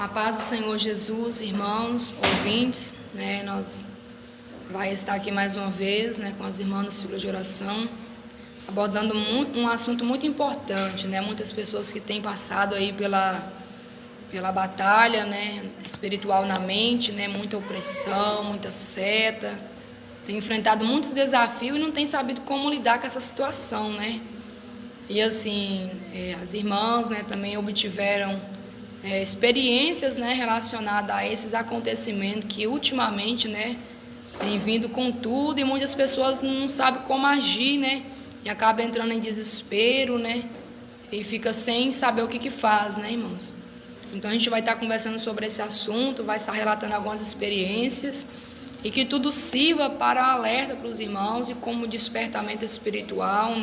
A paz do Senhor Jesus, irmãos, ouvintes, nós vai estar aqui mais uma vez, com as irmãs do ciclo de oração, abordando um assunto muito importante, muitas pessoas que têm passado aí pela batalha, espiritual na mente, muita opressão, muita seta, tem enfrentado muitos desafios e não tem sabido como lidar com essa situação, E assim, as irmãs, também obtiveram experiências, relacionadas a esses acontecimentos que ultimamente, tem vindo com tudo e muitas pessoas não sabem como agir, e acaba entrando em desespero, e fica sem saber o que faz, irmãos. Então a gente vai estar conversando sobre esse assunto, vai estar relatando algumas experiências e que tudo sirva para alerta para os irmãos e como despertamento espiritual,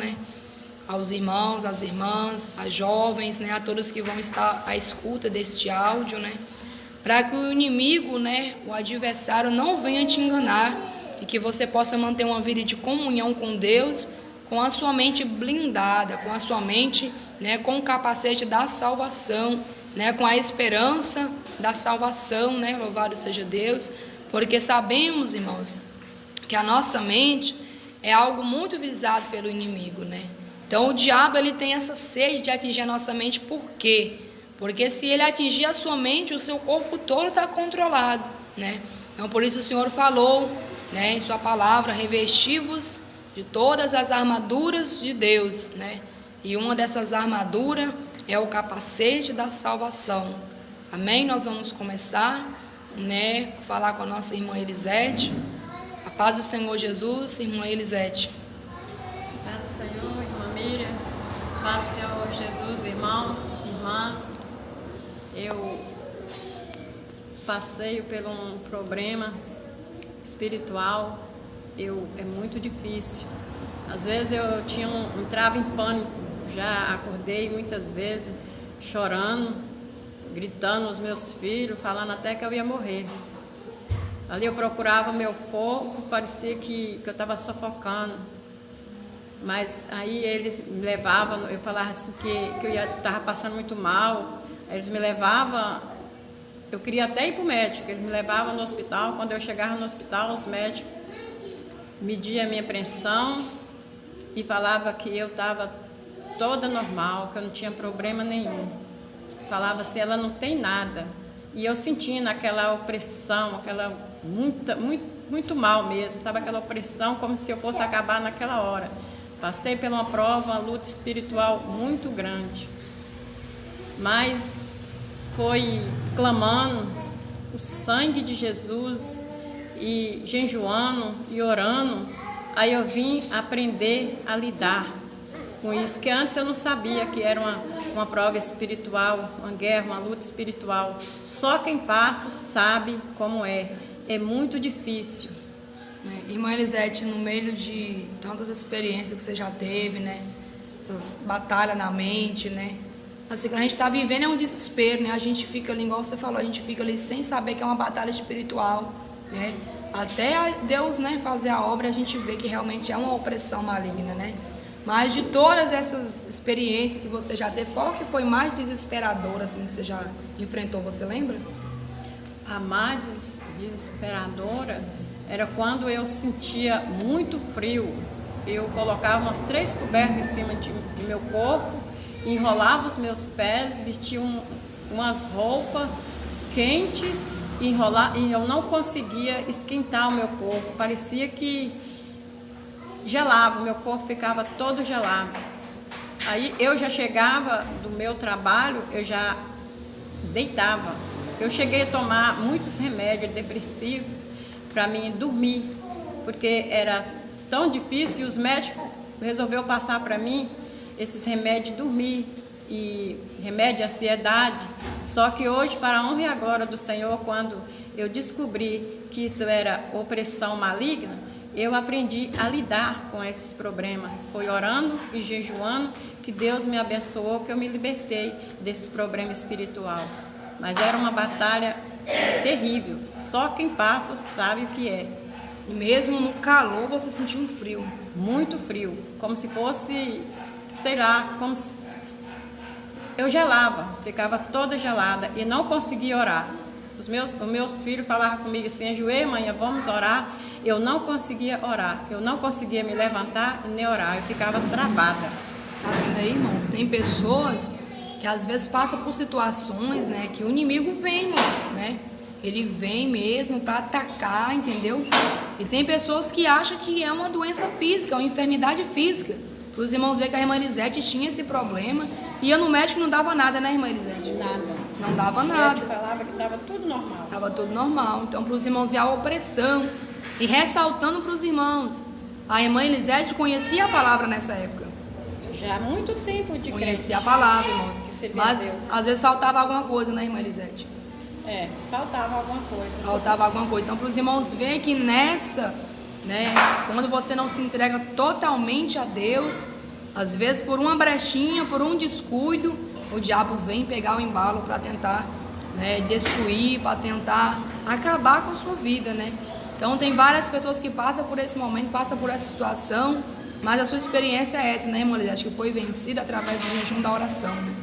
aos irmãos, às irmãs, às jovens, a todos que vão estar à escuta deste áudio, para que o inimigo, o adversário não venha te enganar e que você possa manter uma vida de comunhão com Deus, com a sua mente blindada, com a sua mente, com o capacete da salvação, com a esperança da salvação, louvado seja Deus, porque sabemos, irmãos, que a nossa mente é algo muito visado pelo inimigo, Então o diabo ele tem essa sede de atingir a nossa mente, por quê? Porque se ele atingir a sua mente, o seu corpo todo está controlado, Então por isso o Senhor falou, em sua palavra, revesti-vos de todas as armaduras de Deus, E uma dessas armaduras é o capacete da salvação. Amém? Nós vamos começar, falar com a nossa irmã Elisete. A paz do Senhor Jesus, irmã Elisete. A paz do Senhor, irmã Miriam. A paz do Senhor Jesus, irmãos, irmãs. Eu passei por um problema espiritual. É muito difícil. Às vezes eu entrava em pânico. Já acordei muitas vezes chorando, gritando aos meus filhos, falando até que eu ia morrer. Ali eu procurava o meu fogo, parecia que eu estava sufocando. Mas aí eles me levavam, eu falava assim que eu estava passando muito mal. Eles me levavam, eu queria até ir para o médico, eles me levavam no hospital. Quando eu chegava no hospital, os médicos mediam a minha pressão e falavam que eu estava toda normal, que eu não tinha problema nenhum. Falava assim, ela não tem nada. E eu sentindo aquela opressão, aquela muito mal mesmo, sabe, aquela opressão como se eu fosse acabar naquela hora. Passei por uma prova, uma luta espiritual muito grande. Mas foi clamando o sangue de Jesus e jejuando e orando, aí eu vim aprender a lidar com isso, que antes eu não sabia que era uma prova espiritual, uma guerra, uma luta espiritual. Só quem passa sabe como é. É muito difícil. Irmã Elisete, no meio de tantas experiências que você já teve, essas batalhas na mente, assim, quando a gente está vivendo é um desespero, A gente fica ali, igual você falou, a gente fica ali sem saber que é uma batalha espiritual, Até Deus, fazer a obra, a gente vê que realmente é uma opressão maligna, Mas de todas essas experiências que você já teve, qual que foi mais desesperadora, assim, que você já enfrentou, você lembra? A mais desesperadora era quando eu sentia muito frio. Eu colocava umas 3 cobertas em cima de meu corpo, enrolava os meus pés, vestia umas roupas quentes e eu não conseguia esquentar o meu corpo. Parecia que gelava, meu corpo ficava todo gelado. Aí eu já chegava do meu trabalho, eu já deitava. Eu cheguei a tomar muitos remédios depressivos para mim dormir, porque era tão difícil e os médicos resolveram passar para mim esses remédios de dormir e remédio de ansiedade. Só que hoje, para a honra e a glória do Senhor, quando eu descobri que isso era opressão maligna, eu aprendi a lidar com esses problemas. Foi orando e jejuando que Deus me abençoou, que eu me libertei desse problema espiritual. Mas era uma batalha terrível. Só quem passa sabe o que é. E mesmo no calor você sentiu um frio? Muito frio. Como se fosse, sei lá, como se eu gelava, ficava toda gelada e não conseguia orar. Os meus filhos falavam comigo assim, ajoelha, mãe, vamos orar. Eu não conseguia orar, eu não conseguia me levantar e nem orar, eu ficava travada. Tá vendo aí, irmãos? Tem pessoas que às vezes passam por situações, né, que o inimigo vem, irmãos, né? Ele vem mesmo para atacar, entendeu? E tem pessoas que acham que é uma doença física, uma enfermidade física. Para os irmãos verem que a irmã Elisete tinha esse problema. Ia no médico e não dava nada, né, irmã Elisete? Nada. Não dava nada. O médico falava que estava tudo normal. Estava tudo normal. Então, para os irmãos ver a opressão. E ressaltando para os irmãos, a irmã Elisete conhecia a palavra nessa época. Já há muito tempo de conhecia a palavra, irmãos. Mas às vezes faltava alguma coisa, né, irmã Elisete? Faltava alguma coisa. Faltava alguma coisa. Então, para os irmãos verem que nessa, né, quando você não se entrega totalmente a Deus, às vezes por uma brechinha, por um descuido, o diabo vem pegar o embalo para tentar, né, destruir, para tentar acabar com a sua vida, né? Então, tem várias pessoas que passam por esse momento, passam por essa situação, mas a sua experiência é essa, né, irmã Elisete? Acho que foi vencida através do jejum da oração, né?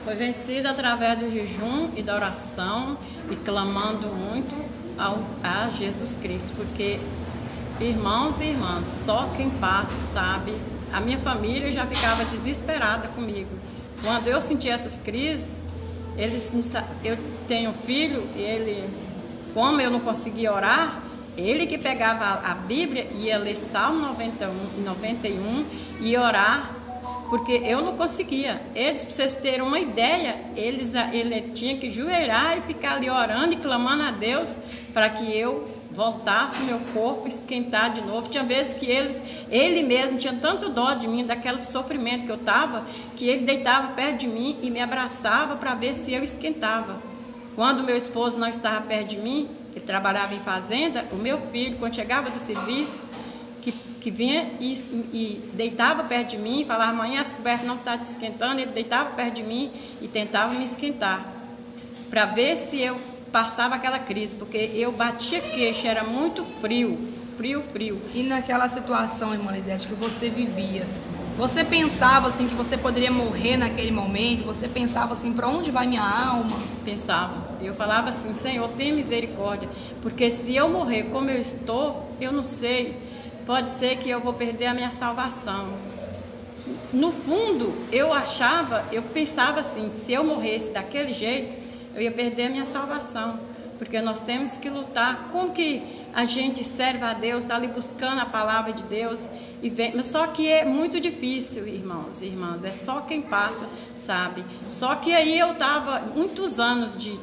Foi vencida através do jejum e da oração e clamando muito a Jesus Cristo, porque irmãos e irmãs, só quem passa sabe. A minha família já ficava desesperada comigo. Quando eu senti essas crises, eu tenho um filho, ele, como eu não conseguia orar, ele que pegava a Bíblia e ia ler Salmo 91 e orar, porque eu não conseguia. Eles, para vocês terem uma ideia, ele tinha que ajoelhar e ficar ali orando e clamando a Deus para que eu voltasse o meu corpo, esquentar de novo. Tinha vezes que ele mesmo tinha tanto dó de mim, daquele sofrimento que eu estava, que ele deitava perto de mim e me abraçava para ver se eu esquentava. Quando meu esposo não estava perto de mim, ele trabalhava em fazenda, o meu filho, quando chegava do serviço, que vinha e deitava perto de mim e falava, amanhã as cobertas não estão te esquentando, ele deitava perto de mim e tentava me esquentar, para ver se eu passava aquela crise, porque eu batia queixo, era muito frio. E naquela situação, irmã Elisete, que você vivia, você pensava assim que você poderia morrer naquele momento? Você pensava assim, para onde vai minha alma? Pensava. Eu falava assim, Senhor, tenha misericórdia, porque se eu morrer como eu estou, eu não sei, pode ser que eu vou perder a minha salvação. No fundo, eu pensava assim, se eu morresse daquele jeito, eu ia perder a minha salvação, porque nós temos que lutar. Como que a gente serve a Deus, está ali buscando a palavra de Deus, mas só que é muito difícil, irmãos e irmãs, é só quem passa sabe. Só que aí eu estava muitos anos de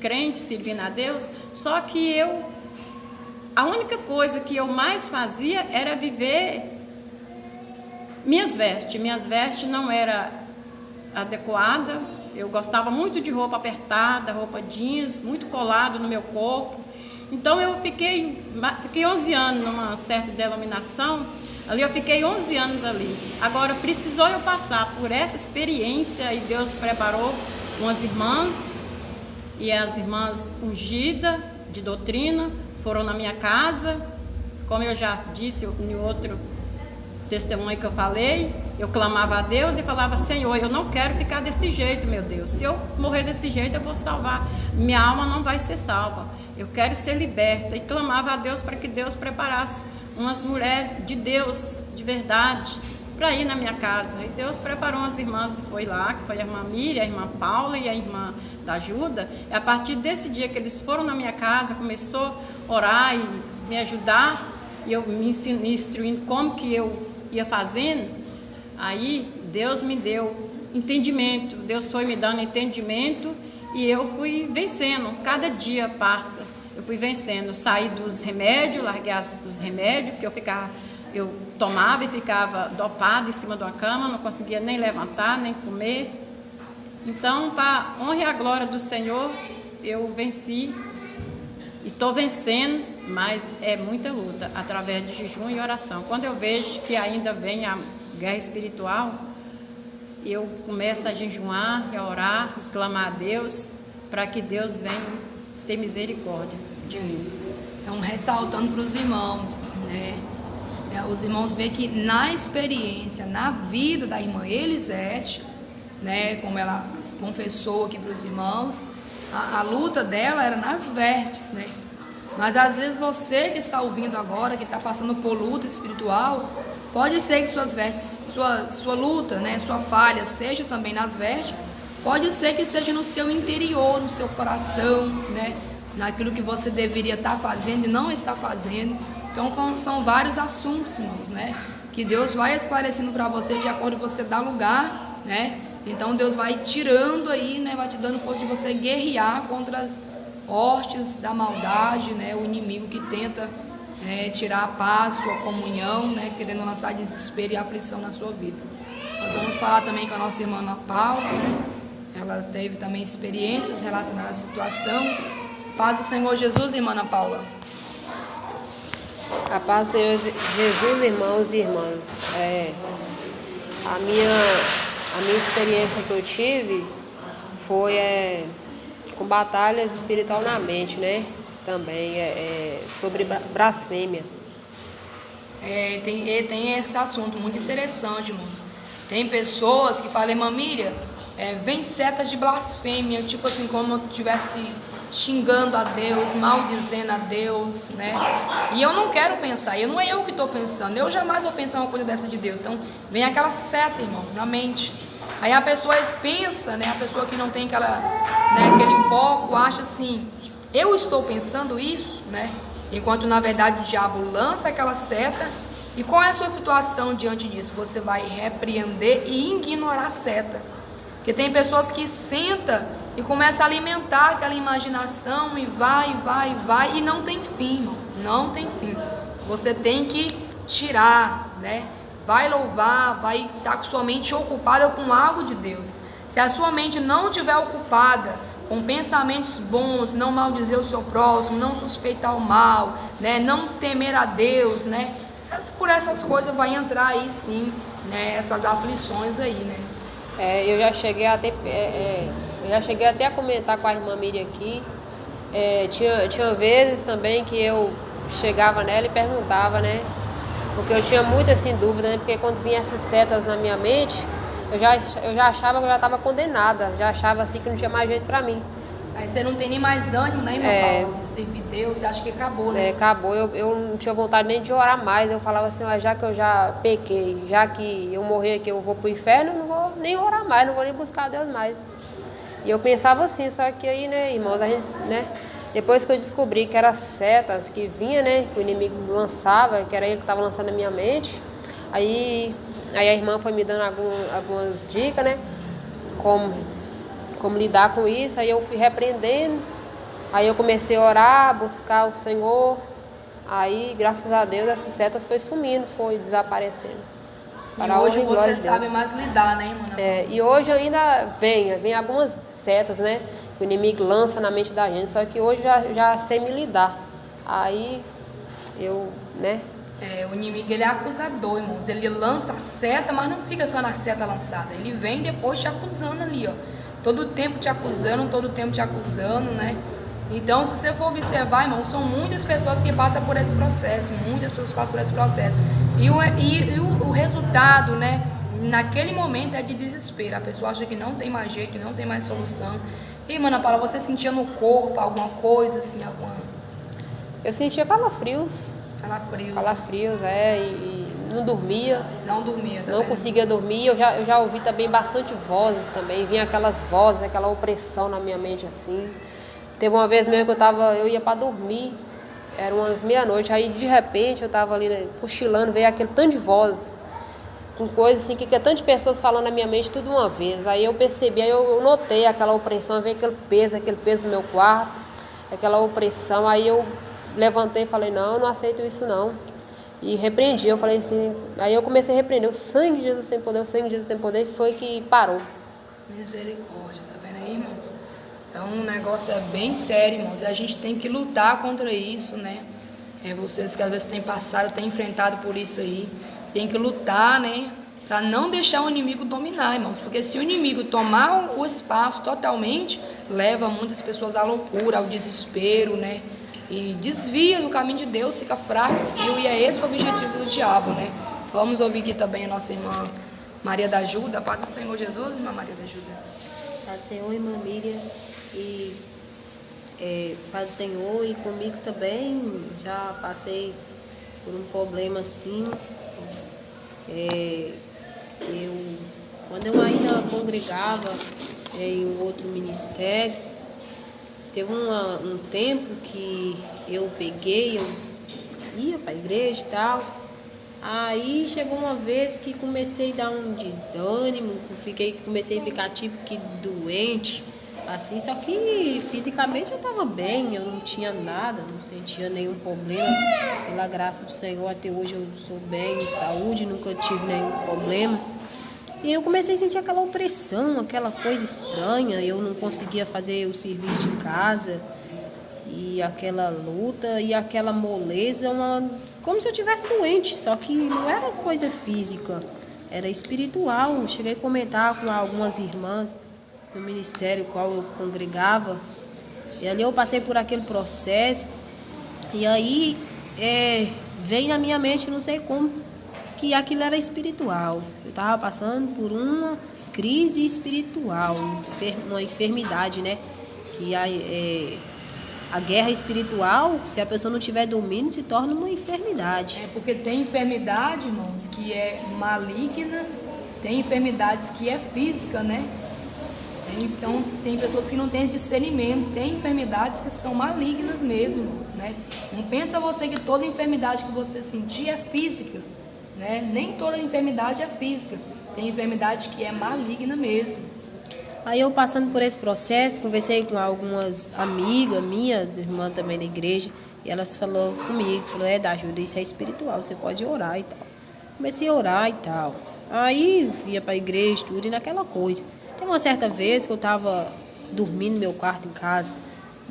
crente, servindo a Deus, só que a única coisa que eu mais fazia era viver minhas vestes não era adequada. Eu gostava muito de roupa apertada, roupa jeans, muito colado no meu corpo. Então eu fiquei 11 anos numa certa denominação, ali eu fiquei 11 anos ali. Agora precisou eu passar por essa experiência e Deus preparou umas irmãs, e as irmãs ungidas de doutrina foram na minha casa, como eu já disse em outro testemunho que eu falei, eu clamava a Deus e falava, Senhor, eu não quero ficar desse jeito, meu Deus, se eu morrer desse jeito eu vou salvar, minha alma não vai ser salva, eu quero ser liberta, e clamava a Deus para que Deus preparasse umas mulheres de Deus, de verdade, para ir na minha casa, e Deus preparou umas irmãs e foi lá, que foi a irmã Miriam, a irmã Paula e a irmã da Ajuda, e a partir desse dia que eles foram na minha casa, começou a orar e me ajudar, e eu me instruindo como que eu ia fazendo, aí Deus me deu entendimento, Deus foi me dando entendimento e eu fui vencendo, cada dia passa, eu fui vencendo, saí dos remédios, larguei os remédios, porque eu tomava e ficava dopada em cima de uma cama, não conseguia nem levantar, nem comer. Então, para a honra e a glória do Senhor, eu venci e estou vencendo, mas é muita luta, através de jejum e oração. Quando eu vejo que ainda vem a guerra espiritual, eu começo a jejuar, a orar, a clamar a Deus, para que Deus venha ter misericórdia de mim. Então, ressaltando para os irmãos, né? Os irmãos veem que na experiência, na vida da irmã Elisete, né, como ela confessou aqui para os irmãos, a luta dela era nas vestes, né? Mas às vezes você que está ouvindo agora, que está passando por luta espiritual, pode ser que suas vestes, sua luta, né, sua falha seja também nas vestes, pode ser que seja no seu interior, no seu coração, né, naquilo que você deveria estar fazendo e não está fazendo. Então são vários assuntos, irmãos, né, que Deus vai esclarecendo para você de acordo com você dá lugar, né. Então Deus vai tirando aí, né, vai te dando força de você guerrear contra as hostes da maldade, né, o inimigo que tenta tirar a paz, sua comunhão, né, querendo lançar desespero e aflição na sua vida. Nós vamos falar também com a nossa irmã Ana Paula, né? Ela teve também experiências relacionadas à situação. Paz do Senhor Jesus, irmã Ana Paula. A paz do Senhor Jesus, irmãos e irmãs. A minha experiência que eu tive foi com batalhas espiritual na mente, né? Também sobre blasfêmia. Tem esse assunto muito interessante, irmãos. Tem pessoas que falam, irmã Miriam, vem setas de blasfêmia, tipo assim, como eu estivesse xingando a Deus, maldizendo a Deus, né? E eu não quero pensar, não é eu que estou pensando, eu jamais vou pensar uma coisa dessa de Deus. Então, vem aquela seta, irmãos, na mente. Aí a pessoa pensa, né? A pessoa que não tem aquele foco, acha assim, eu estou pensando isso, né? Enquanto na verdade o diabo lança aquela seta. E qual é a sua situação diante disso? Você vai repreender e ignorar a seta. Porque tem pessoas que sentam e começam a alimentar aquela imaginação e vai e não tem fim, irmãos, não tem fim. Você tem que tirar, né? Vai louvar, vai estar com sua mente ocupada com algo de Deus. Se a sua mente não estiver ocupada com pensamentos bons, não maldizer o seu próximo, não suspeitar o mal, né? Não temer a Deus, né? Por essas coisas vai entrar aí sim, né? Essas aflições aí, né? Eu já cheguei até a comentar com a irmã Miriam aqui. Tinha vezes também que eu chegava nela e perguntava, né? Porque eu tinha muita assim dúvida, né? Porque quando vinha essas setas na minha mente, eu já achava que eu já estava condenada, já achava assim que não tinha mais jeito para mim. Aí você não tem nem mais ânimo, né, irmã Paula, de servir Deus, você acha que acabou, né? Acabou, eu não tinha vontade nem de orar mais, eu falava assim, já que eu já pequei, já que eu morrer aqui, eu vou pro inferno, eu não vou nem orar mais, não vou nem buscar Deus mais. E eu pensava assim, só que aí, né, irmãos, a gente, né, depois que eu descobri que eram setas que vinha, né, que o inimigo lançava, que era ele que estava lançando na minha mente, aí a irmã foi me dando algumas dicas, né, como lidar com isso. Aí eu fui repreendendo, aí eu comecei a orar, buscar o Senhor, aí graças a Deus essas setas foi sumindo, foi desaparecendo. E hoje você sabe mais lidar, né, irmã? E hoje ainda vem algumas setas, né, que o inimigo lança na mente da gente, só que hoje já sei me lidar. Aí eu, né... O inimigo, ele é acusador, irmãos. Ele lança a seta, mas não fica só na seta lançada. Ele vem depois te acusando ali, ó. Todo tempo te acusando, né? Então, se você for observar, irmão, são muitas pessoas que passam por esse processo. E o resultado, né? Naquele momento é de desespero. A pessoa acha que não tem mais jeito, que não tem mais solução. E, Ana Paula, você sentia no corpo alguma coisa, assim, Eu sentia calafrios. Calafrios, e não dormia. Não dormia também. Não conseguia dormir. Eu já ouvi também bastante vozes também. Vinha aquelas vozes, aquela opressão na minha mente assim. Teve uma vez mesmo que eu ia para dormir, era umas meia-noite, aí de repente eu estava ali, né, cochilando, veio aquele tanto de vozes, com coisas assim, que é tantas pessoas falando na minha mente tudo uma vez. Aí eu percebi, aí eu notei aquela opressão, veio aquele peso no meu quarto, aquela opressão. Aí eu levantei e falei, não, eu não aceito isso não. E repreendi, eu falei assim, aí eu comecei a repreender, o sangue de Jesus tem poder, o sangue de Jesus tem poder, foi que parou. Misericórdia, tá vendo aí, irmãos? Então o negócio é bem sério, irmãos, e a gente tem que lutar contra isso, né? Vocês que às vezes têm passado, têm enfrentado por isso aí, tem que lutar, né? Para não deixar o inimigo dominar, irmãos, porque se o inimigo tomar o espaço totalmente, leva muitas pessoas à loucura, ao desespero, né? E desvia do caminho de Deus, fica fraco, frio, e é esse o objetivo do diabo, né? Vamos ouvir aqui também a nossa irmã Maria da Ajuda. Paz do Senhor Jesus, irmã Maria da Ajuda. Paz do Senhor, irmã Miriam. E paz do Senhor, e comigo também já passei por um problema assim. Quando eu ainda congregava em um outro ministério, teve um tempo que eu ia para a igreja e tal. Aí chegou uma vez que comecei a dar um desânimo, comecei a ficar tipo que doente, assim, só que fisicamente eu estava bem, eu não tinha nada, não sentia nenhum problema. Pela graça do Senhor, até hoje eu sou bem de saúde, nunca tive nenhum problema. E eu comecei a sentir aquela opressão, aquela coisa estranha, eu não conseguia fazer o serviço de casa, e aquela luta e aquela moleza, como se eu estivesse doente, só que não era coisa física, era espiritual. Cheguei a comentar com algumas irmãs no ministério qual eu congregava, e ali eu passei por aquele processo, e aí veio na minha mente, não sei como, que aquilo era espiritual. Eu estava passando por uma crise espiritual, uma enfermidade, né? Que a guerra espiritual, se a pessoa não tiver domínio, se torna uma enfermidade. Porque tem enfermidade, irmãos, que é maligna, tem enfermidades que é física, né? Então, tem pessoas que não têm esse discernimento, tem enfermidades que são malignas mesmo, irmãos, né? Não pensa você que toda enfermidade que você sentir é física, né? Nem toda enfermidade é física, tem enfermidade que é maligna mesmo. Aí eu passando por esse processo, conversei com algumas amigas minhas, irmãs também da igreja, e elas falaram comigo, da ajuda, isso é espiritual, você pode orar e tal. Comecei a orar e tal. Aí ia para a igreja, tudo, e naquela coisa. Tem uma certa vez que eu estava dormindo no meu quarto em casa,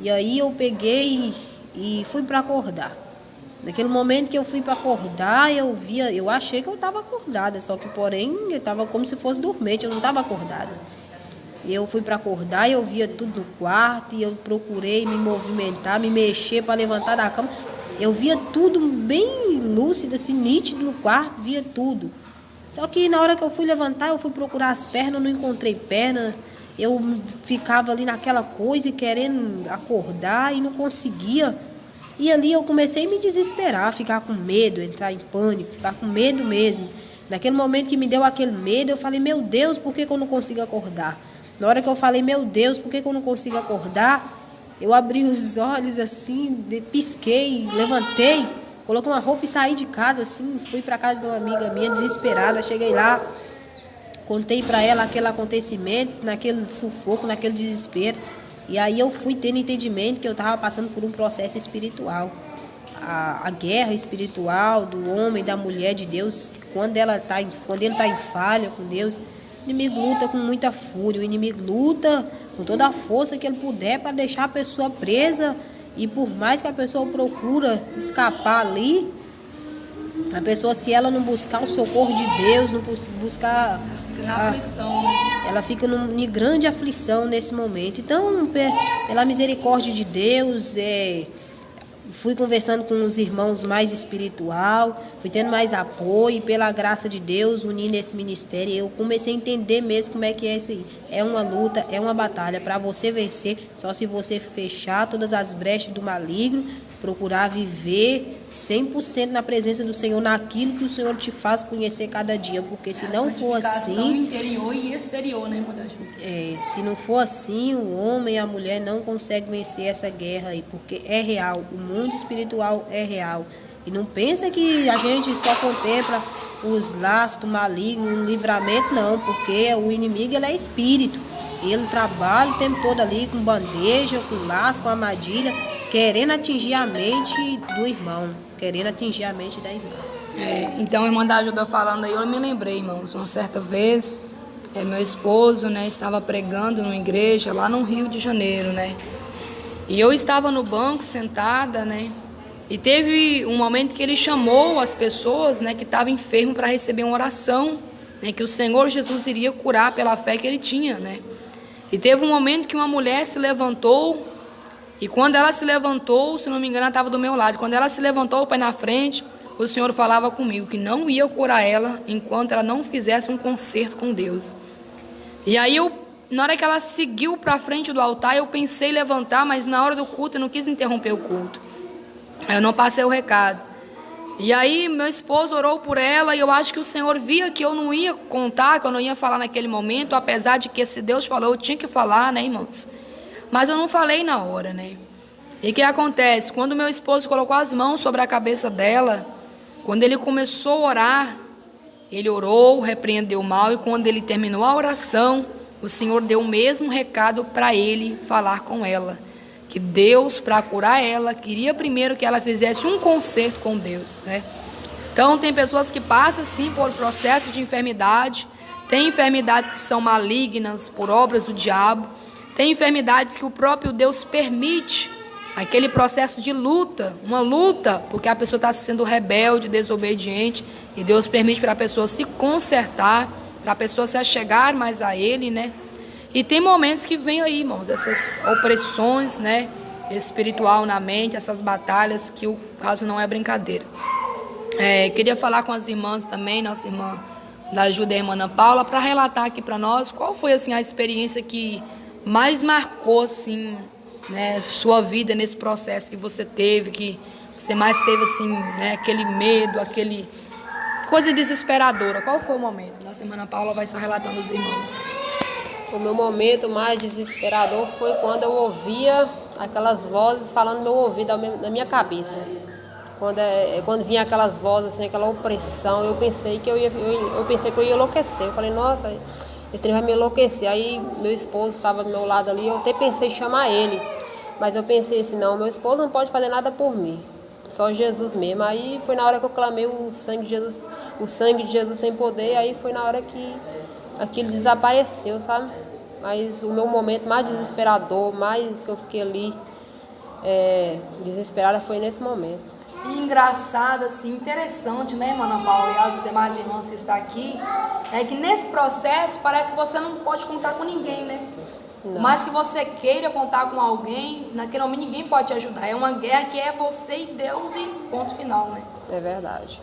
e aí eu peguei e fui para acordar. Naquele momento que eu fui para acordar, eu achei que eu estava acordada, só que porém eu estava como se fosse dormente, eu não estava acordada. Eu fui para acordar e eu via tudo no quarto, e eu procurei me movimentar, me mexer para levantar da cama. Eu via tudo bem lúcido, assim, nítido no quarto, via tudo. Só que na hora que eu fui levantar, eu fui procurar as pernas, não encontrei perna. Eu ficava ali naquela coisa, querendo acordar e não conseguia. E ali eu comecei a me desesperar, ficar com medo, entrar em pânico, ficar com medo mesmo. Naquele momento que me deu aquele medo, eu falei, meu Deus, por que eu não consigo acordar? Na hora que eu falei, meu Deus, por que eu não consigo acordar? Eu abri os olhos assim, pisquei, levantei, coloquei uma roupa e saí de casa assim, fui para casa de uma amiga minha desesperada, cheguei lá, contei para ela aquele acontecimento, naquele sufoco, naquele desespero. E aí eu fui tendo entendimento que eu estava passando por um processo espiritual. A guerra espiritual do homem, da mulher de Deus, quando ele está em falha com Deus, o inimigo luta com muita fúria, o inimigo luta com toda a força que ele puder para deixar a pessoa presa, e por mais que a pessoa procura escapar ali, a pessoa, se ela não buscar o socorro de Deus, não buscar... Na aflição, né? Ela fica em grande aflição nesse momento. Então, pela misericórdia de Deus, fui conversando com os irmãos mais espiritual, fui tendo mais apoio, e pela graça de Deus, unindo esse ministério, eu comecei a entender mesmo como é que é isso aí. É uma luta, é uma batalha. Para você vencer, só se você fechar todas as brechas do maligno, procurar viver 100% na presença do Senhor, naquilo que o Senhor te faz conhecer cada dia, porque se não for assim... interior e exterior, né, se não for assim, o homem e a mulher não conseguem vencer essa guerra aí, porque é real, o mundo espiritual é real. E não pensa que a gente só contempla os laços do maligno, o livramento, não, porque o inimigo, ele é espírito. Ele trabalha o tempo todo ali com bandeja, com laço, com armadilha, querendo atingir a mente do irmão, querendo atingir a mente da irmã. Então, a irmã da ajuda falando aí, eu me lembrei, irmãos, uma certa vez, meu esposo, né, estava pregando numa igreja lá no Rio de Janeiro, né, e eu estava no banco sentada, né, e teve um momento que ele chamou as pessoas, né, que estavam enfermos para receber uma oração, né, que o Senhor Jesus iria curar pela fé que ele tinha, né. E teve um momento que uma mulher se levantou, e quando ela se levantou, se não me engano, ela estava do meu lado. Quando ela se levantou para ir na frente, o Senhor falava comigo que não ia curar ela enquanto ela não fizesse um concerto com Deus. E aí na hora que ela seguiu para frente do altar, eu pensei em levantar, mas na hora do culto eu não quis interromper o culto. Eu não passei o recado. E aí meu esposo orou por ela e eu acho que o Senhor via que eu não ia contar, que eu não ia falar naquele momento, apesar de que se Deus falou, eu tinha que falar, né, irmãos? Mas eu não falei na hora, né? E o que acontece? Quando meu esposo colocou as mãos sobre a cabeça dela, quando ele começou a orar, ele orou, repreendeu o mal, e quando ele terminou a oração, o Senhor deu o mesmo recado para ele falar com ela. Que Deus, para curar ela, queria primeiro que ela fizesse um concerto com Deus, né? Então, tem pessoas que passam, sim, por processo de enfermidade. Tem enfermidades que são malignas, por obras do diabo. Tem enfermidades que o próprio Deus permite. Aquele processo de luta, uma luta, porque a pessoa está sendo rebelde, desobediente. E Deus permite para a pessoa se consertar, para a pessoa se achegar mais a Ele, né? E tem momentos que vem aí, irmãos, essas opressões, né, espiritual na mente, essas batalhas, que o caso não é brincadeira. Queria falar com as irmãs também, nossa irmã da ajuda, a irmã Ana Paula, para relatar aqui para nós qual foi assim a experiência que mais marcou assim, né, sua vida nesse processo que você teve, que você mais teve assim, né, aquele medo, aquele coisa desesperadora. Qual foi o momento? Nossa irmã Ana Paula vai estar relatando os irmãos. O meu momento mais desesperador foi quando eu ouvia aquelas vozes falando no meu ouvido, na minha cabeça. Quando vinha aquelas vozes, assim, aquela opressão, eu pensei que eu ia enlouquecer. Eu falei, nossa, esse trem vai me enlouquecer. Aí meu esposo estava do meu lado ali, eu até pensei em chamar ele. Mas eu pensei assim, não, meu esposo não pode fazer nada por mim. Só Jesus mesmo. Aí foi na hora que eu clamei o sangue de Jesus sem poder, aí foi na hora que aquilo desapareceu, sabe? Mas o meu momento mais desesperador, mais que eu fiquei ali desesperada, foi nesse momento. E engraçado, assim, interessante, né, irmã Ana Paula e as demais irmãs que estão aqui, é que nesse processo parece que você não pode contar com ninguém, né? Não. Mas que você queira contar com alguém, naquele momento ninguém pode te ajudar. É uma guerra que é você e Deus e ponto final, né? É verdade.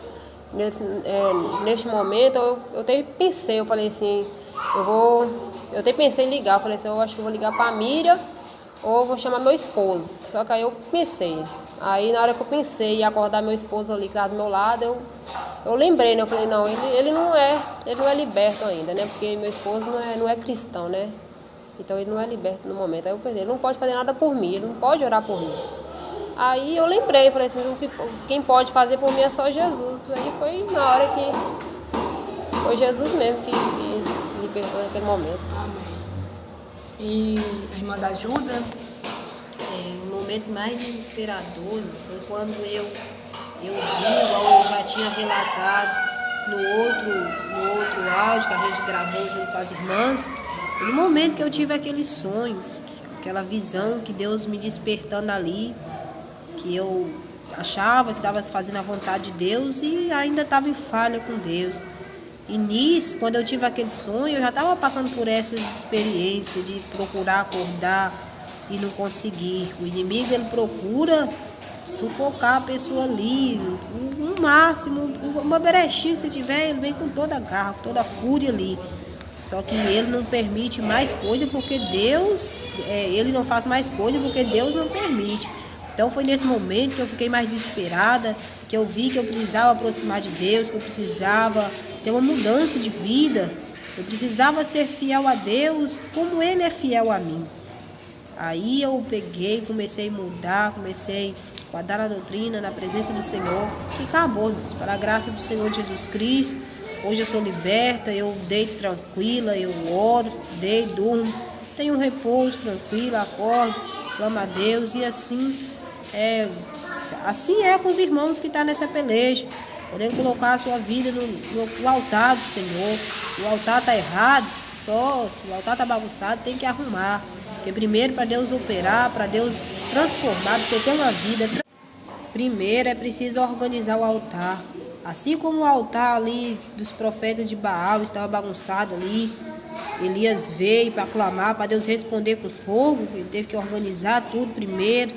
Neste momento eu até pensei, eu falei assim, eu até pensei em ligar, eu falei assim, eu acho que eu vou ligar para a Miriam ou vou chamar meu esposo. Só que aí eu pensei, aí na hora que eu pensei em acordar meu esposo ali que estava do meu lado, eu lembrei, né? Eu falei, não, ele não é liberto ainda, né? Porque meu esposo não é cristão, né? Então ele não é liberto no momento. Aí eu pensei, ele não pode fazer nada por mim, ele não pode orar por mim. Aí eu lembrei, falei assim, quem pode fazer por mim é só Jesus. Aí foi na hora que foi Jesus mesmo que libertou naquele momento. Amém. E a irmã da ajuda? O momento mais desesperador foi quando eu vi, igual eu já tinha relatado no outro áudio que a gente gravou junto com as irmãs, no momento que eu tive aquele sonho, aquela visão que Deus me despertando ali, que eu achava que estava fazendo a vontade de Deus e ainda estava em falha com Deus. E nisso, quando eu tive aquele sonho, eu já estava passando por essas experiências de procurar acordar e não conseguir. O inimigo, ele procura sufocar a pessoa ali, o máximo, uma brechinha que você tiver, ele vem com toda a garra, com toda a fúria ali. Só que ele não permite mais coisa porque Deus, ele não faz mais coisa porque Deus não permite. Então foi nesse momento que eu fiquei mais desesperada, que eu vi que eu precisava aproximar de Deus, que eu precisava ter uma mudança de vida, eu precisava ser fiel a Deus como Ele é fiel a mim. Aí eu peguei, comecei a mudar, comecei a guardar a doutrina na presença do Senhor, e acabou, irmãos, para a graça do Senhor Jesus Cristo. Hoje eu sou liberta, eu deito tranquila, eu oro, deito, durmo, tenho um repouso tranquilo, acordo, clamo a Deus e assim é com os irmãos que estão nessa peleja, podendo colocar a sua vida no altar do Senhor. Se o altar está errado, se o altar está bagunçado, tem que arrumar. Porque primeiro, para Deus operar, para Deus transformar, para você ter uma vida, primeiro é preciso organizar o altar. Assim como o altar ali dos profetas de Baal estava bagunçado ali, Elias veio para clamar, para Deus responder com fogo, ele teve que organizar tudo primeiro,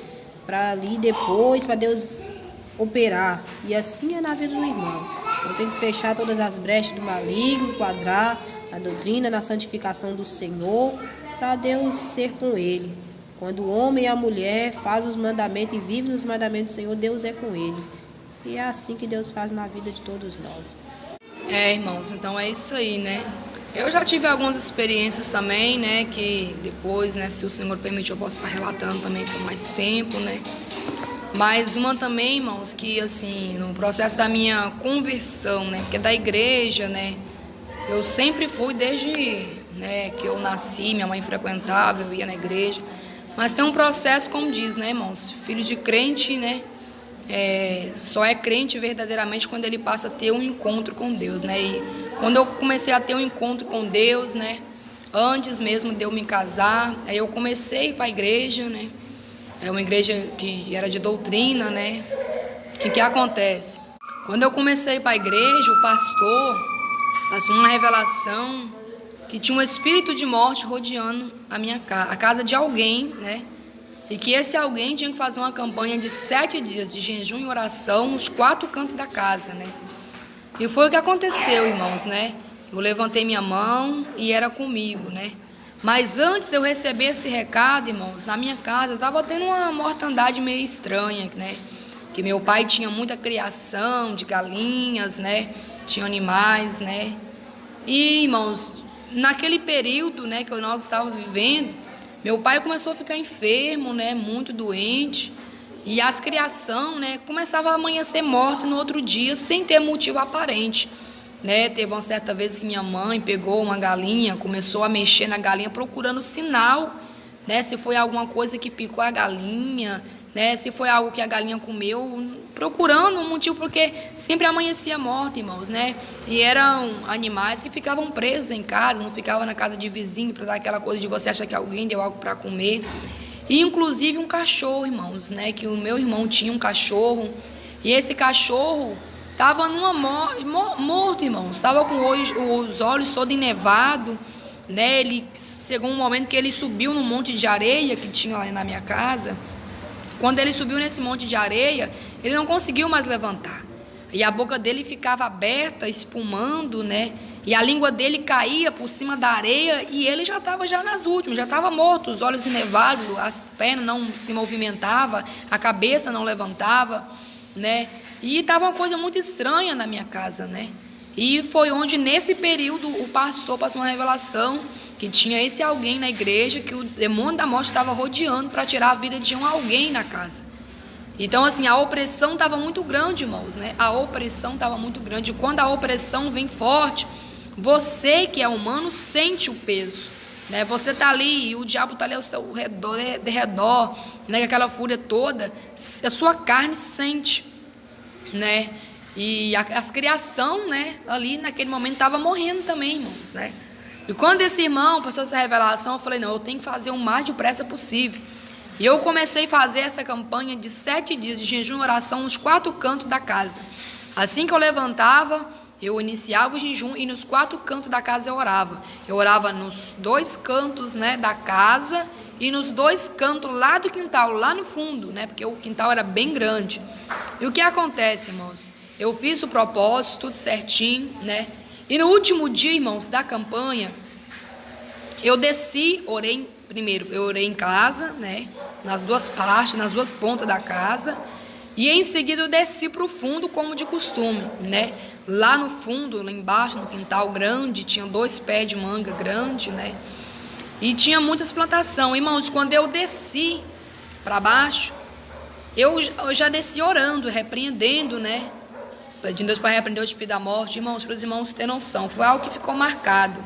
para ali depois, para Deus operar. E assim é na vida do irmão. Eu tenho que fechar todas as brechas do maligno, quadrar na doutrina, na santificação do Senhor, para Deus ser com ele. Quando o homem e a mulher fazem os mandamentos e vivem nos mandamentos do Senhor, Deus é com ele. E é assim que Deus faz na vida de todos nós. Irmãos, então é isso aí, né? Eu já tive algumas experiências também, né? Que depois, né, se o Senhor permitir, eu posso estar relatando também com mais tempo, né? Mas uma também, irmãos, que assim, no processo da minha conversão, né? Porque da igreja, né? Eu sempre fui desde, né, que eu nasci, minha mãe frequentava, eu ia na igreja. Mas tem um processo, como diz, né, irmãos? Filho de crente, né? Só é crente verdadeiramente quando ele passa a ter um encontro com Deus, né? E quando eu comecei a ter um encontro com Deus, né? Antes mesmo de eu me casar, aí eu comecei a ir para a igreja, né? É uma igreja que era de doutrina, né? E o que acontece? Quando eu comecei a ir para a igreja, o pastor passou uma revelação que tinha um espírito de morte rodeando a casa de alguém, né? E que esse alguém tinha que fazer uma campanha de 7 dias de jejum e oração nos 4 cantos da casa, né? E foi o que aconteceu, irmãos, né? Eu levantei minha mão e era comigo, né? Mas antes de eu receber esse recado, irmãos, na minha casa estava tendo uma mortandade meio estranha, né? Que meu pai tinha muita criação de galinhas, né? Tinha animais, né? E, irmãos, naquele período, né, que nós estávamos vivendo, meu pai começou a ficar enfermo, né, muito doente, e as criação, né, começava a amanhecer morta no outro dia, sem ter motivo aparente, né? Teve uma certa vez que minha mãe pegou uma galinha, começou a mexer na galinha procurando sinal, né, se foi alguma coisa que picou a galinha, né, se foi algo que a galinha comeu, procurando um motivo, porque sempre amanhecia morta, irmãos, né? E eram animais que ficavam presos em casa, não ficavam na casa de vizinho para dar aquela coisa de você achar que alguém deu algo para comer. E inclusive um cachorro, irmãos, né? Que o meu irmão tinha um cachorro, e esse cachorro estava morto, irmãos, estava com os olhos todos enevados, né? Ele chegou um momento que ele subiu num monte de areia que tinha lá na minha casa. Quando ele subiu nesse monte de areia, ele não conseguiu mais levantar. E a boca dele ficava aberta, espumando, né? E a língua dele caía por cima da areia e ele já estava nas últimas, já estava morto, os olhos enevados, as pernas não se movimentavam, a cabeça não levantava, né? E estava uma coisa muito estranha na minha casa, né? E foi onde, nesse período, o pastor passou uma revelação que tinha esse alguém na igreja, que o demônio da morte estava rodeando para tirar a vida de alguém na casa. Então, assim, a opressão estava muito grande, irmãos, né? A opressão estava muito grande. E quando a opressão vem forte, você que é humano sente o peso, né? Você está ali e o diabo está ali ao seu redor, né? Aquela fúria toda, a sua carne sente, né? E as criação, né? Ali naquele momento estava morrendo também, irmãos, né? E quando esse irmão passou essa revelação, eu falei, não, eu tenho que fazer o mais depressa possível. E eu comecei a fazer essa campanha de 7 dias de jejum e oração nos 4 cantos da casa. Assim que eu levantava, eu iniciava o jejum e nos 4 cantos da casa eu orava. Eu orava nos 2 cantos, né, da casa e nos 2 cantos lá do quintal, lá no fundo, né, porque o quintal era bem grande. E o que acontece, irmãos? Eu fiz o propósito, tudo certinho, né? E no último dia, irmãos, da campanha, eu desci, orei primeiro, eu orei em casa, né? Nas 2 partes, nas 2 pontas da casa. E em seguida eu desci para o fundo, como de costume, né? Lá no fundo, lá embaixo, no quintal grande, tinha 2 pés de manga grande, né? E tinha muitas plantações. Irmãos, quando eu desci para baixo, eu já desci orando, repreendendo, né? Pedindo Deus para repreender o espírito da morte. Irmãos, para os irmãos terem noção, foi algo que ficou marcado.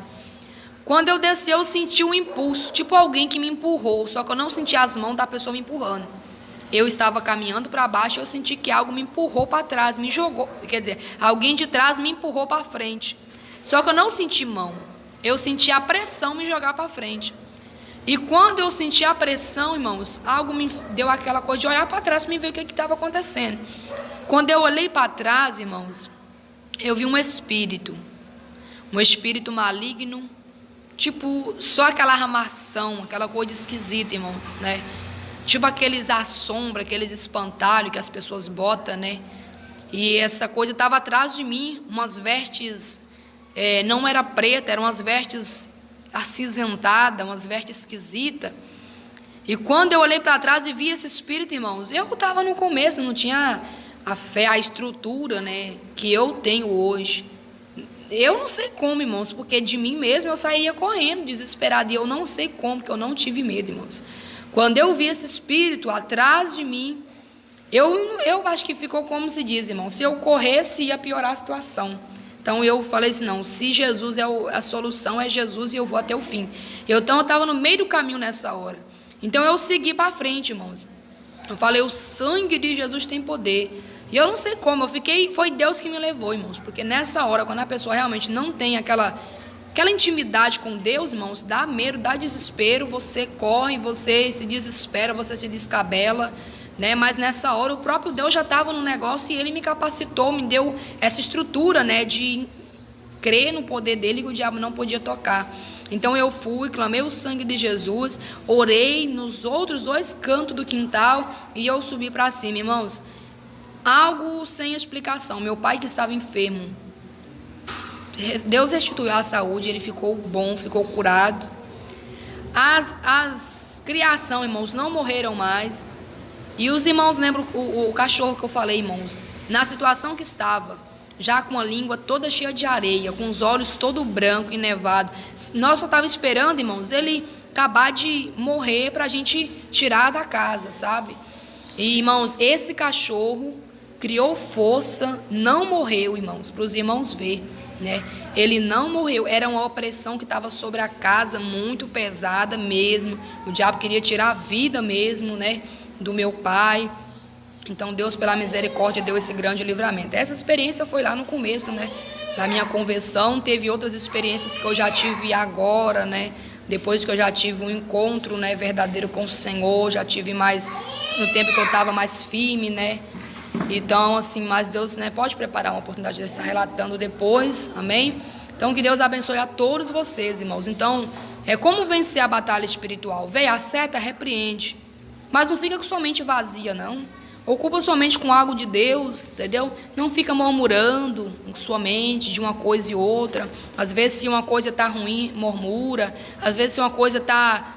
Quando eu desci, eu senti um impulso, tipo alguém que me empurrou, só que eu não senti as mãos da pessoa me empurrando. Eu estava caminhando para baixo, eu senti que algo me empurrou para trás, me jogou, quer dizer, alguém de trás me empurrou para frente. Só que eu não senti mão, eu senti a pressão me jogar para frente. E quando eu senti a pressão, irmãos, algo me deu aquela coisa de olhar para trás para me ver o que estava acontecendo. Quando eu olhei para trás, irmãos, eu vi um espírito maligno, tipo, só aquela armação, aquela coisa esquisita, irmãos, né? tipo aqueles assombra, aqueles espantalhos que as pessoas botam, né? E essa coisa estava atrás de mim, umas vestes, não era preta, eram umas vestes acinzentadas, umas vestes esquisitas. E quando eu olhei para trás e vi esse espírito, irmãos, eu estava no começo, não tinha a fé, a estrutura, né, que eu tenho hoje. Eu não sei como, irmãos, porque de mim mesmo eu saía correndo, desesperado, e eu não sei como, porque eu não tive medo, irmãos. Quando eu vi esse espírito atrás de mim, eu acho que ficou como se diz, irmão, se eu corresse ia piorar a situação. Então eu falei assim, não, se Jesus é a solução, é Jesus e eu vou até o fim. Então eu estava no meio do caminho nessa hora. Então eu segui para frente, irmãos. Eu falei, o sangue de Jesus tem poder. E eu não sei como, foi Deus que me levou, irmãos. Porque nessa hora, quando a pessoa realmente não tem aquela intimidade com Deus, irmãos, dá medo, dá desespero, você corre, você se desespera, você se descabela, né? Mas nessa hora o próprio Deus já estava no negócio e Ele me capacitou, me deu essa estrutura, né, de crer no poder dele que o diabo não podia tocar. Então eu fui, clamei o sangue de Jesus, orei nos outros 2 cantos do quintal e eu subi para cima, irmãos. Algo sem explicação. Meu pai que estava enfermo, Deus restituiu a saúde, ele ficou bom, ficou curado. As criação, irmãos, não morreram mais. E os irmãos lembram o cachorro que eu falei, irmãos, na situação que estava, já com a língua toda cheia de areia, com os olhos todo branco e nevado. Nós só estávamos esperando, irmãos, ele acabar de morrer para a gente tirar da casa, sabe? E, irmãos, esse cachorro criou força, não morreu, irmãos, para os irmãos ver, né? Ele não morreu, era uma opressão que estava sobre a casa, muito pesada mesmo. O diabo queria tirar a vida mesmo, né, do meu pai. Então Deus, pela misericórdia, deu esse grande livramento. Essa experiência foi lá no começo, né, da minha conversão. Teve outras experiências que eu já tive agora, né, depois que eu já tive um encontro, né, verdadeiro com o Senhor. Já tive mais, no tempo que eu estava mais firme, né. Então, assim, mas Deus, né, pode preparar uma oportunidade de estar relatando depois, amém? Então, que Deus abençoe a todos vocês, irmãos. Então, como vencer a batalha espiritual? Veio a seta, repreende, mas não fica com sua mente vazia, não. Ocupa sua mente com algo de Deus, entendeu? Não fica murmurando com sua mente de uma coisa e outra. Às vezes, se uma coisa está ruim, murmura. Às vezes, se uma coisa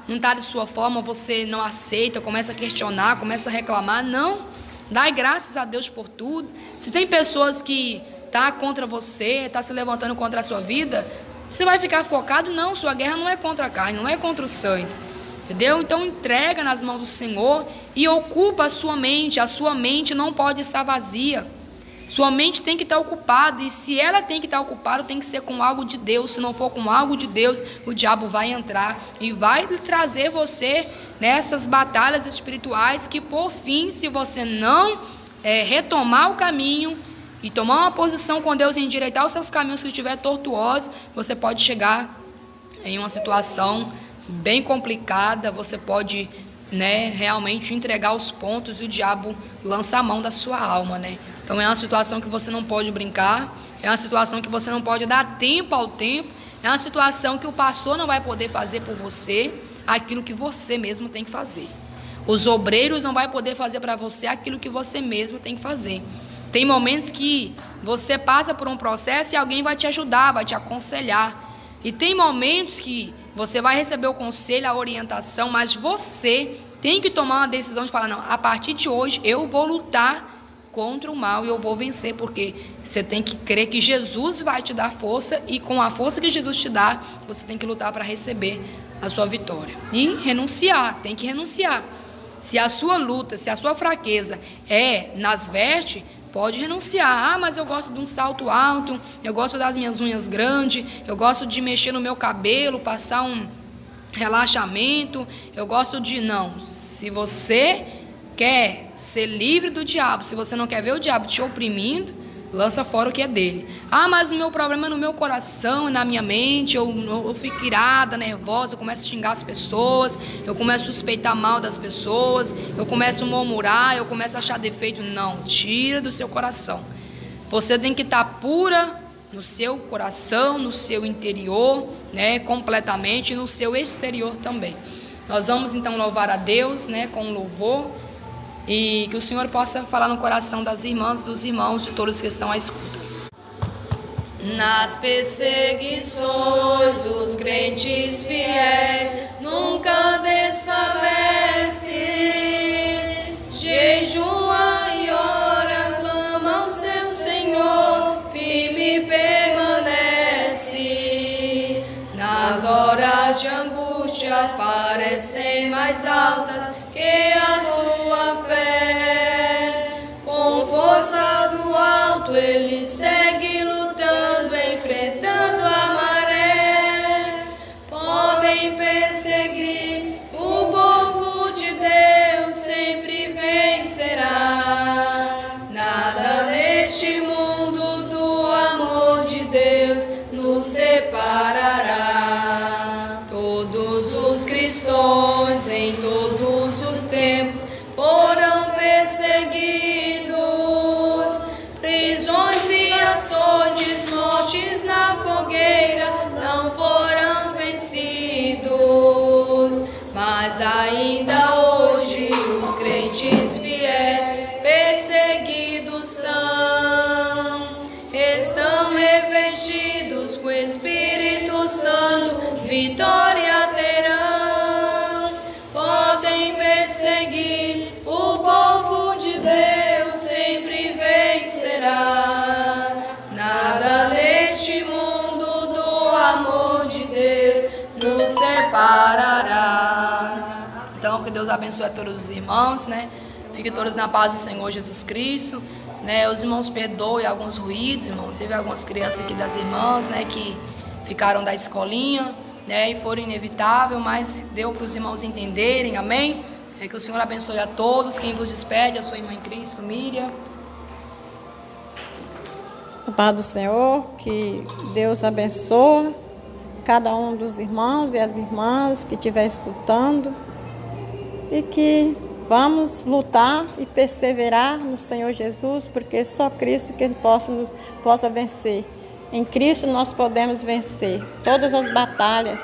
não está de sua forma, você não aceita, começa a questionar, começa a reclamar. Não. Dai graças a Deus por tudo. Se tem pessoas que estão contra você, estão se levantando contra a sua vida, você vai ficar focado? Não, sua guerra não é contra a carne, não é contra o sangue. Entendeu? Então entrega nas mãos do Senhor e ocupa a sua mente não pode estar vazia. Sua mente tem que estar ocupada, e se ela tem que estar ocupada, tem que ser com algo de Deus. Se não for com algo de Deus, o diabo vai entrar e vai trazer você nessas batalhas espirituais que, por fim, se você não retomar o caminho e tomar uma posição com Deus e endireitar os seus caminhos que estiver tortuosos, você pode chegar em uma situação bem complicada. Você pode, né, realmente entregar os pontos e o diabo lança a mão da sua alma, né? Então é uma situação que você não pode brincar, é uma situação que você não pode dar tempo ao tempo, é uma situação que o pastor não vai poder fazer por você aquilo que você mesmo tem que fazer. Os obreiros não vão poder fazer para você aquilo que você mesmo tem que fazer. Tem momentos que você passa por um processo e alguém vai te ajudar, vai te aconselhar. E tem momentos que você vai receber o conselho, a orientação, mas você tem que tomar uma decisão de falar, não, a partir de hoje eu vou lutar contra o mal e eu vou vencer, porque você tem que crer que Jesus vai te dar força, e com a força que Jesus te dá, você tem que lutar para receber a sua vitória. E renunciar, tem que renunciar. Se a sua luta, se a sua fraqueza é nas vestes, pode renunciar. Ah, mas eu gosto de um salto alto, eu gosto das minhas unhas grandes, eu gosto de mexer no meu cabelo, passar um relaxamento, eu gosto de... Não, se você quer ser livre do diabo, se você não quer ver o diabo te oprimindo, lança fora o que é dele. Ah, mas o meu problema é no meu coração, na minha mente, eu fico irada, nervosa, eu começo a xingar as pessoas, eu começo a suspeitar mal das pessoas, eu começo a murmurar, eu começo a achar defeito. Não, tira do seu coração. Você tem que estar pura no seu coração, no seu interior, né, completamente, e no seu exterior também. Nós vamos então louvar a Deus, né, com louvor, e que o Senhor possa falar no coração das irmãs, dos irmãos, de todos que estão à escuta. Nas perseguições, os crentes fiéis nunca desfalecem. Jejua e ora, clama ao seu Senhor, firme permanece. Nas horas de angústia parecem mais altas que a sua fé. Com forças no alto ele segue lutando, enfrentando a maré. Podem perseguir, o povo de Deus sempre vencerá. Nada neste mundo do amor de Deus nos separará. Todos os cristãos em todos os tempos foram perseguidos. Prisões e açoites, mortes na fogueira não foram vencidos. Mas ainda hoje os crentes fiéis perseguidos são. Estão revestidos com o Espírito Santo, vitória terão. Podem perseguir, o povo de Deus sempre vencerá. Nada neste mundo do amor de Deus nos separará. Então, que Deus abençoe a todos os irmãos, né? Fiquem todos na paz do Senhor Jesus Cristo. Né, os irmãos perdoem alguns ruídos, irmãos. Teve algumas crianças aqui das irmãs, né, que ficaram da escolinha, né, e foram inevitável, mas deu para os irmãos entenderem, amém? É que o Senhor abençoe a todos. Quem vos despede, a sua irmã em Cristo, Miriam. A paz do Senhor, que Deus abençoe cada um dos irmãos e as irmãs que estiver escutando, e que vamos lutar e perseverar no Senhor Jesus, porque só Cristo que possa vencer. Em Cristo nós podemos vencer todas as batalhas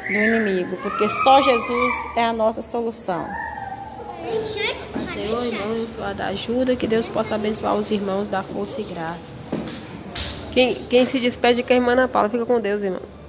do inimigo, porque só Jesus é a nossa solução. Senhor, irmão, sua ajuda, que Deus possa abençoar os irmãos da força e graça. Quem se despede com a irmã Ana Paula, fica com Deus, irmãos.